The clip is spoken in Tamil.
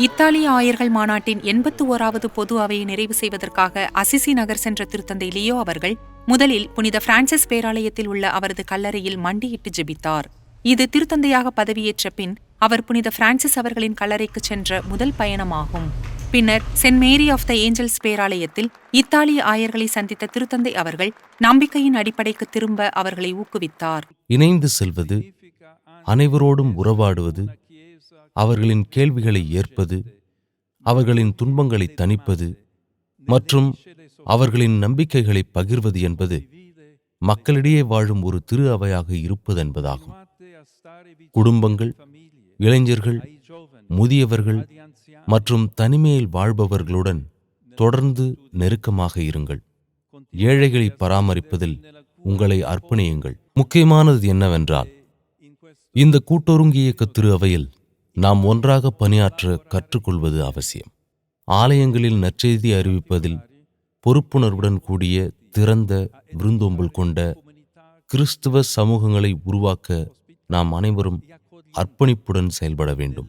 இத்தாலிய ஆயர்கள் மாநாட்டின் 81வது பொது அவையை நிறைவு செய்வதற்காக அசிசி நகர் சென்ற திருத்தந்தை லியோ அவர்கள் முதலில் புனித பிரான்சிஸ் பேராலயத்தில் உள்ள அவரது கல்லறையில் மண்டியிட்டு ஜெபித்தார். இது திருத்தந்தையாக பதவியேற்ற பின் அவர் புனித பிரான்சிஸ் அவர்களின் கல்லறைக்கு சென்ற முதல் பயணமாகும். பின்னர் Saint Mary of the Angels பேராலயத்தில் இத்தாலிய ஆயர்களை சந்தித்த திருத்தந்தை அவர்கள் நம்பிக்கையின் அடிப்படைக்கு திரும்ப அவர்களை ஊக்குவித்தார். இணைந்து செல்வது, அனைவரோடும் உறவாடுவது, அவர்களின் கேள்விகளை ஏற்பது, அவர்களின் துன்பங்களை தணிப்பது மற்றும் அவர்களின் நம்பிக்கைகளை பகிர்வது என்பது மக்களிடையே வாழும் ஒரு திரு அவையாக இருப்பதென்பதாகும். குடும்பங்கள், இளைஞர்கள், முதியவர்கள் மற்றும் தனிமையில் வாழ்பவர்களுடன் தொடர்ந்து நெருக்கமாக இருங்கள். ஏழைகளை பராமரிப்பதில் உங்களை அர்ப்பணியுங்கள். முக்கியமானது என்னவென்றால், இந்த கூட்டொருங்கி இயக்க திரு அவையில் நாம் ஒன்றாக பணியாற்ற கற்றுக்கொள்வது அவசியம். ஆலயங்களில் நற்செய்தி அறிவிப்பதில் பொறுப்புணர்வுடன் கூடிய திறந்த விருந்தோம்பல் கொண்ட கிறிஸ்துவ சமூகங்களை உருவாக்க நாம் அனைவரும் அர்ப்பணிப்புடன் செயல்பட வேண்டும்.